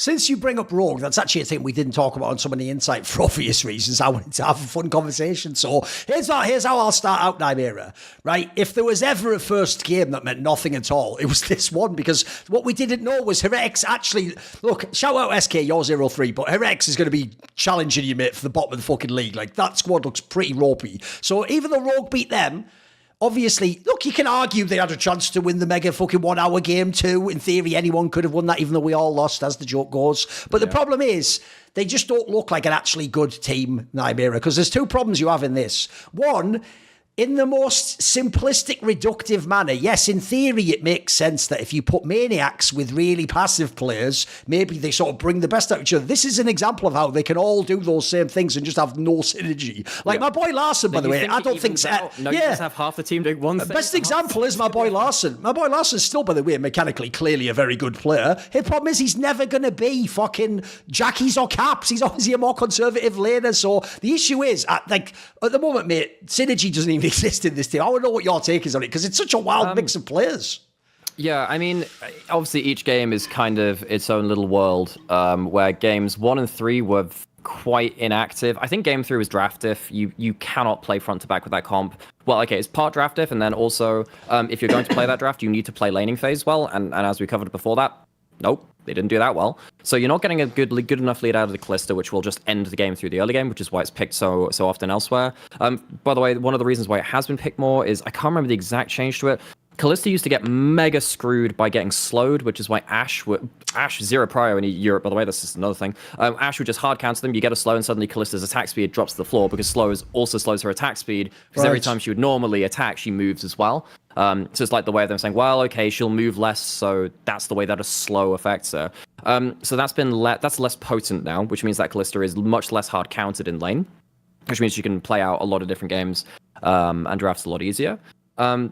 Since you bring up Rogue, that's actually a thing we didn't talk about on some of the Insight for obvious reasons. I wanted to have a fun conversation. So here's how I'll start out Nymeria, right? If there was ever a first game that meant nothing at all, it was this one, because what we didn't know was Herex actually, look, shout out SK, you're 0-3, but Herex is going to be challenging you, mate, for the bottom of the fucking league. Like, that squad looks pretty ropey. So even though Rogue beat them, obviously, look, you can argue they had a chance to win the mega fucking 1 hour game too. In theory, anyone could have won that, even though we all lost, as the joke goes. But the problem is, they just don't look like an actually good team, Nymeria, because there's 2 problems you have in this. One, in the most simplistic, reductive manner, yes, in theory, it makes sense that if you put maniacs with really passive players, maybe they sort of bring the best out of each other. This is an example of how they can all do those same things and just have no synergy. Like my boy Larson, by the way, I don't think so. No, you just have half the team doing one thing. The best example is my boy Larson. My boy Larson's still, by the way, mechanically, clearly a very good player. His problem is he's never going to be fucking Jackies or Caps. He's obviously a more conservative laner. So the issue is, at the moment, mate, synergy doesn't even exist in this team. I want to know what your take is on it, because it's such a wild mix of players. Yeah, I mean, obviously each game is kind of its own little world, where games 1 and 3 were quite inactive. I think game 3 was draft diff. You cannot play front to back with that comp. Well, okay, it's part draft diff, and then also if you're going to play that draft, you need to play laning phase well, and as we covered before that, nope, they didn't do that well. So you're not getting a good enough lead out of the Callista, which will just end the game through the early game, which is why it's picked so often elsewhere. By the way, one of the reasons why it has been picked more is, I can't remember the exact change to it. Callista used to get mega screwed by getting slowed, which is why Ashe 0 prio in Europe, by the way, that's just another thing. Ashe would just hard counter them, you get a slow, and suddenly Callista's attack speed drops to the floor, because slow also slows her attack speed, because every time she would normally attack, she moves as well. So it's like the way of them saying, well, okay, she'll move less, so that's the way that a slow affects her. So that's less potent now, which means that Callista is much less hard countered in lane, which means you can play out a lot of different games and drafts a lot easier.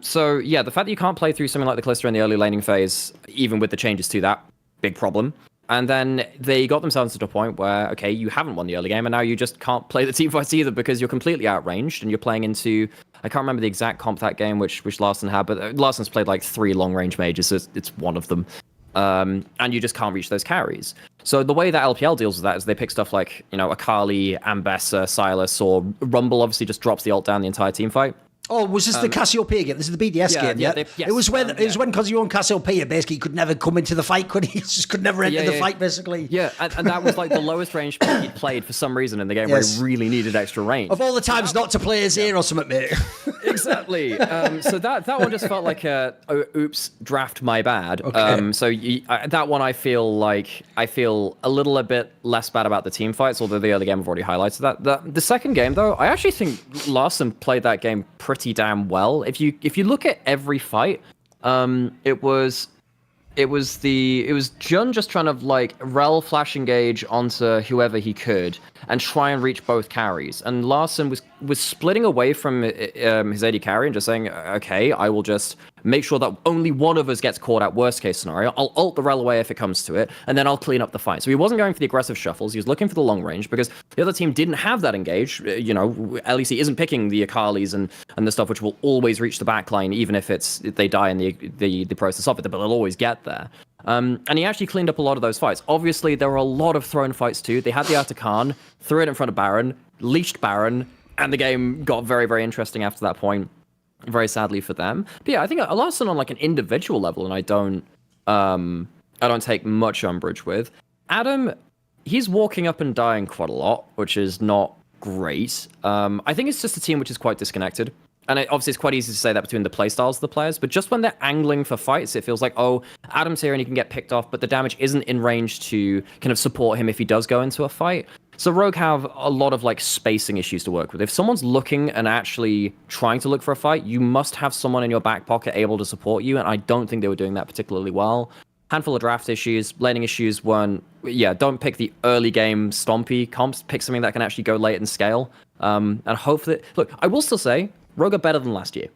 So yeah, the fact that you can't play through something like the Callista in the early laning phase, even with the changes to that, big problem. And then they got themselves to the point where, okay, you haven't won the early game, and now you just can't play the team fights either, because you're completely outranged, and you're playing into, I can't remember the exact comp that game, which Larson had, but Larson's played like 3 long-range mages, so it's one of them. And you just can't reach those carries. So the way that LPL deals with that is they pick stuff like, Akali, Ambessa, Silas, or Rumble obviously just drops the ult down the entire team fight. Oh, was this the Cassiopeia game? This is the BDS game, yeah? Yes, it was when, because you were on Cassiopeia, basically, you could never come into the fight, could he? He just could never enter the fight, basically. Yeah, and that was like the lowest range pick he'd played for some reason in the game, where he really needed extra range. Of all the times not to play as Azir or something, mate. Exactly. So that one just felt like oops, draft my bad. Okay. That one I feel a little bit less bad about the team fights, although the early game I've already highlighted that. The second game, though, I actually think Larson played that game pretty damn well. If you look at every fight, it was Jun just trying to like rel flash engage onto whoever he could and try and reach both carries, and Larson was splitting away from his AD carry and just saying, okay, I will just make sure that only one of us gets caught out, worst case scenario. I'll ult the rel away if it comes to it, and then I'll clean up the fight. So he wasn't going for the aggressive shuffles, he was looking for the long range, because the other team didn't have that engage. At least he isn't picking the Akalis and the stuff which will always reach the backline, even if they die in the process of it, but they'll always get there. And he actually cleaned up a lot of those fights. Obviously, there were a lot of thrown fights too. They had the Art of Khan, threw it in front of Baron, leashed Baron, and the game got very, very interesting after that point. Very sadly for them. But yeah, I think Larson on like an individual level, and I don't take much umbrage with. Adam, he's walking up and dying quite a lot, which is not great. I think it's just a team which is quite disconnected. And obviously, it's quite easy to say that between the playstyles of the players, but just when they're angling for fights, it feels like, oh, Adam's here and he can get picked off, but the damage isn't in range to kind of support him if he does go into a fight. So Rogue have a lot of like spacing issues to work with. If someone's looking and actually trying to look for a fight, you must have someone in your back pocket able to support you, and I don't think they were doing that particularly well. Handful of draft issues, laning issues weren't, don't pick the early game stompy comps, pick something that can actually go late and scale. And hope that, look, I will still say, Rogue are better than last year.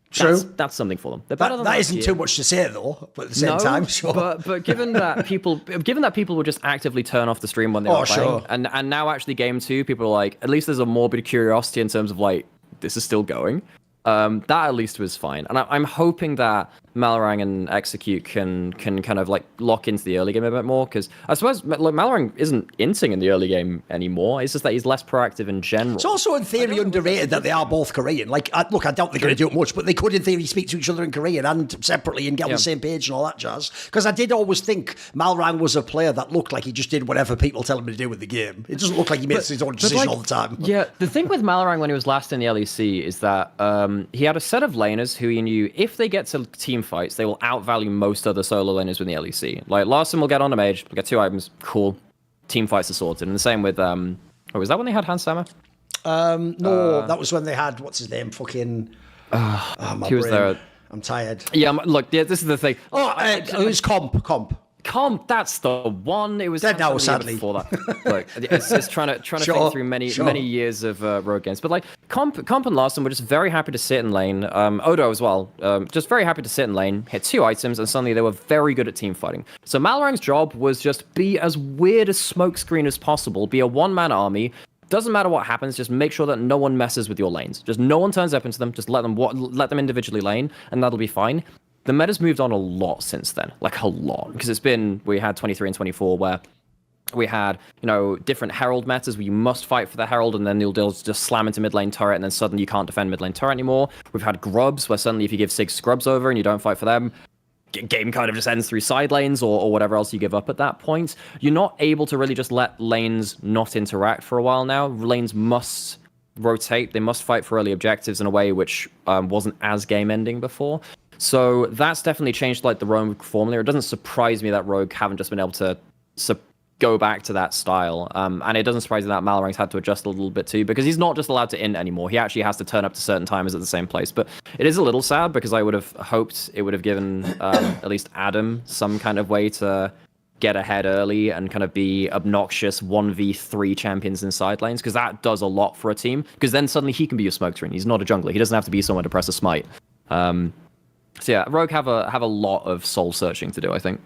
True. That's something for them. They're better than last year. That isn't too much to say though, but at the same time, sure. But given that people would just actively turn off the stream when they were playing, and now actually game 2, people are like, at least there's a morbid curiosity in terms of like, this is still going. That at least was fine. And I'm hoping that Malorang and Execute can kind of like lock into the early game a bit more, because I suppose like Malorang isn't inting in the early game anymore. It's just that he's less proactive in general. It's also in theory underrated that they are both Korean. Like, look, I doubt they're going to do it much, but they could in theory speak to each other in Korean and separately and get on the same page and all that jazz. Because I did always think Malorang was a player that looked like he just did whatever people tell him to do with the game. It doesn't look like he makes his own decision all the time. Yeah, the thing with Malorang when he was last in the LEC is that he had a set of laners who he knew if they get to team fights, they will outvalue most other solo laners within the LEC. Like, Larson will get on a mage, will get 2 items, cool. Team fights are sorted. And the same with, was that when they had Hans Sammer? No, that was when they had, what's his name, fucking... my he was brain. there. I'm tired. Yeah, look, this is the thing. Who's Comp? Comp, that's the one. It was dead now, sadly. Before that. Look, it's trying to think through many years of road games. But like Comp and Larson were just very happy to sit in lane. Odo as well, just very happy to sit in lane, hit 2 items, and suddenly they were very good at team fighting. So Malorang's job was just be as weird a smokescreen as possible, be a one-man army. Doesn't matter what happens, just make sure that no one messes with your lanes. Just no one turns up into them. Just let them individually lane, and that'll be fine. The meta's moved on a lot since then, like a lot, because we had 23 and 24 where we had, different Herald metas where you must fight for the Herald and then they'll just slam into mid lane turret and then suddenly you can't defend mid lane turret anymore. We've had Grubs where suddenly if you give 6 Scrubs over and you don't fight for them, game kind of just ends through side lanes or whatever else you give up at that point. You're not able to really just let lanes not interact for a while now. Lanes must rotate. They must fight for early objectives in a way which wasn't as game-ending before. So that's definitely changed like the Rogue formula. It doesn't surprise me that Rogue haven't just been able to go back to that style. And it doesn't surprise me that Malorang's had to adjust a little bit too, because he's not just allowed to int anymore. He actually has to turn up to certain timers at the same place. But it is a little sad because I would have hoped it would have given at least Adam some kind of way to get ahead early and kind of be obnoxious 1v3 champions in side lanes, because that does a lot for a team. Because then suddenly he can be your smoke screen. He's not a jungler. He doesn't have to be someone to press a smite. So yeah, Rogue have a lot of soul searching to do, I think.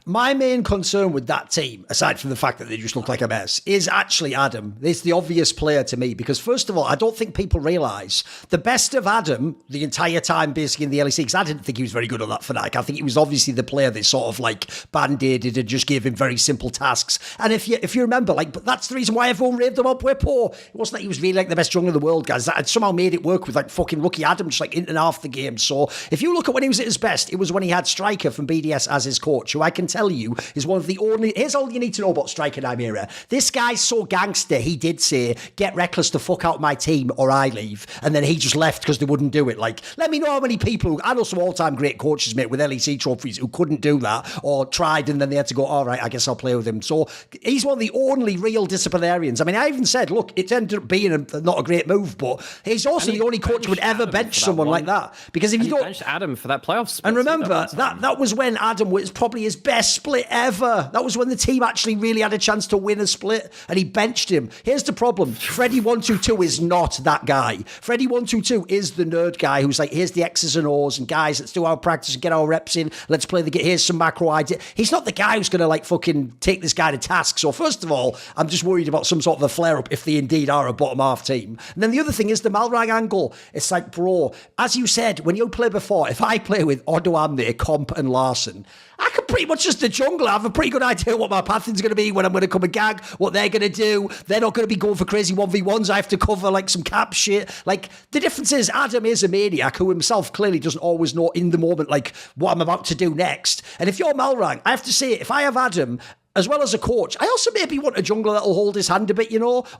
My main concern with that team, aside from the fact that they just look like a mess, is actually Adam. It's the obvious player to me because, first of all, I don't think people realise the best of Adam the entire time basically in the LEC, because I didn't think he was very good on that Fnatic. I think he was obviously the player they sort of like band-aided and just gave him very simple tasks. And if you remember, like, but that's the reason why everyone raved him up. We're poor. It wasn't like he was really like the best jungler in the world, guys. That had somehow made it work with like fucking rookie Adam just like in and half the game. So if you look at when he was at his best, it was when he had Striker from BDS as his coach, who I can tell you is one of the only... Here's all you need to know about Striker Nymeria. This guy's so gangster, he did say, get Reckless the fuck out of my team or I leave. And then he just left because they wouldn't do it. Like, let me know how many people... I know some all-time great coaches, mate, with LEC trophies who couldn't do that or tried and then they had to go, all right, I guess I'll play with him. So he's one of the only real disciplinarians. I mean, I even said, look, it ended up being not a great move, but he's also the only coach who would ever bench someone like that. Because if you don't... Bench Adam for that playoff split. And remember, that was when Adam was probably his best split ever. That was when the team actually really had a chance to win a split, and he benched him. Here's the problem. Freddy122 is not that guy. Freddy122 is the nerd guy who's like, here's the X's and O's, and guys, let's do our practice and get our reps in. Let's play the game. Here's some macro idea. He's not the guy who's going to like fucking take this guy to task. So first of all, I'm just worried about some sort of a flare-up if they indeed are a bottom half team. And then the other thing is the Malrang angle. It's like, bro, as you said, when you play before, if I play with Odoamne, Comp and Larson, I could pretty much just a jungler have a pretty good idea what my pattern's going to be, when I'm going to come and gag, what they're going to do. They're not going to be going for crazy 1v1s. I have to cover like some cap shit. Like, the difference is Adam is a maniac who himself clearly doesn't always know in the moment like what I'm about to do next. And if you're Malrang, I have to say, if I have Adam as well as a coach, I also maybe want a jungler that'll hold his hand a bit,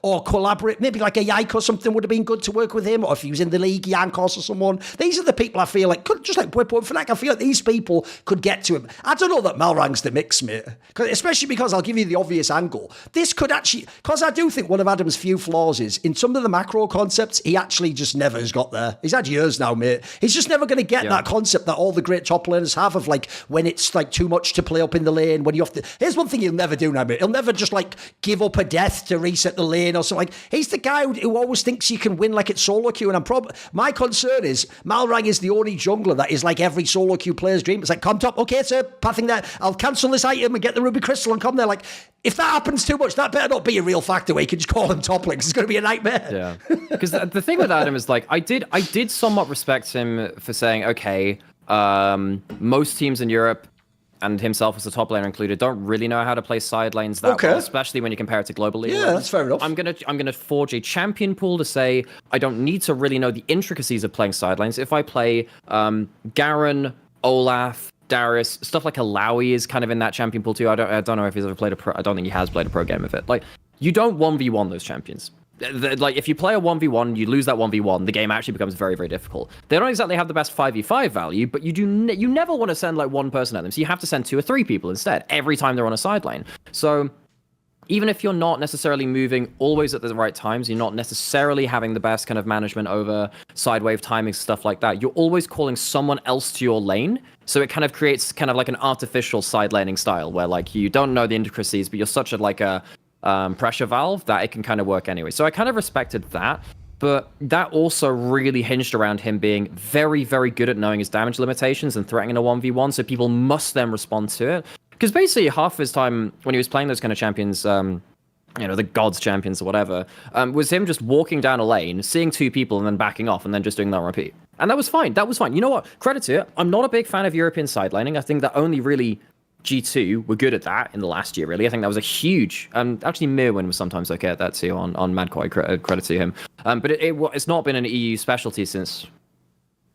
or collaborate. Maybe like a Yike or something would have been good to work with him, or if he was in the league, Yankos or someone. These are the people I feel like could, just like Bwippo and Fnac, I feel like these people could get to him. I don't know that Malrang's the mix, mate. Especially because I'll give you the obvious angle. This could actually, because I do think one of Adam's few flaws is, in some of the macro concepts, he actually just never has got there. He's had years now, mate. He's just never going to get that concept that all the great top laners have of like, when it's like too much to play up in the lane, when you have to... Here's one thing he'll never do now, mate. He'll never just like give up a death to reset the lane or something. Like, he's the guy who always thinks you can win like it's solo queue, and my concern is Malrang is the only jungler that is like every solo queue player's dream. It's like, come top, okay sir, pathing there, I'll cancel this item and get the ruby crystal and come there. Like, if that happens too much, that better not be a real factor where you can just call him top lane. It's going to be a nightmare. Yeah, because the thing with Adam is like, I did somewhat respect him for saying, okay, Most teams in Europe, and himself as the top laner included, don't really know how to play side lanes that well, especially when you compare it to global league. Yeah, that's fair enough. I'm gonna forge a champion pool to say I don't need to really know the intricacies of playing side lanes. If I play Garen, Olaf, Darius, stuff like Alawi is kind of in that champion pool too. I don't know if he's ever played I don't think he has played a pro game of it. Like, you don't 1v1 those champions. Like, if you play a 1v1, you lose that 1v1, the game actually becomes very, very difficult. They don't exactly have the best 5v5 value, but you never want to send like one person at them, so you have to send 2 or 3 people instead every time they're on a side lane. So even if you're not necessarily moving always at the right times, you're not necessarily having the best kind of management over side wave timing, stuff like that, you're always calling someone else to your lane. So it kind of creates kind of like an artificial side laning style where like you don't know the intricacies, but you're such a pressure valve that it can kind of work anyway. So I kind of respected that, but that also really hinged around him being very, very good at knowing his damage limitations and threatening a 1v1, so people must then respond to it. Because basically half of his time when he was playing those kind of champions, the gods champions or whatever, was him just walking down a lane, seeing 2 people and then backing off and then just doing that on repeat. And that was fine. You know what? Credit to it. I'm not a big fan of European side laning. I think that only really G2 were good at that in the last year, really. I think that was a huge... actually, Mirwin was sometimes okay at that too on Mad Koi, credit to him. But it's not been an EU specialty since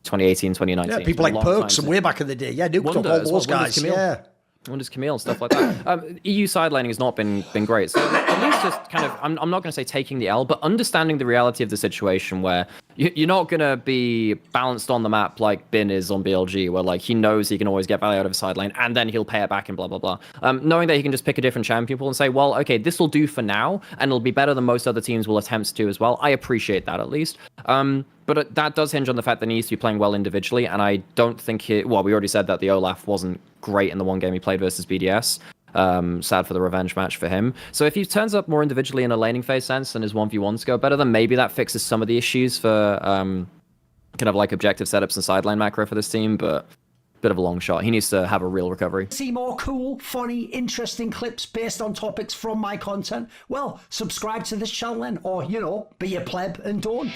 2018, 2019. Yeah, people like Perks and way back in the day. Yeah, Nuke all those guys. Yeah. Wonders Camille and stuff like that. EU side laning has not been great. So at least just kind of, I'm not going to say taking the L, but understanding the reality of the situation where you're not going to be balanced on the map like Bin is on BLG, where like he knows he can always get value out of a side lane and then he'll pay it back and blah, blah, blah. Knowing that he can just pick a different champion pool and say, well, okay, this will do for now and it'll be better than most other teams will attempt to as well. I appreciate that at least. But that does hinge on the fact that he needs to be playing well individually, and I don't think we already said that the Olaf wasn't great in the one game he played versus BDS. Sad for the revenge match for him. So if he turns up more individually in a laning phase sense and his 1v1s go better, then maybe that fixes some of the issues for kind of like objective setups and sideline macro for this team, but bit of a long shot. He needs to have a real recovery. See more cool, funny, interesting clips based on topics from my content? Well, subscribe to this channel then, or, be a pleb and don't.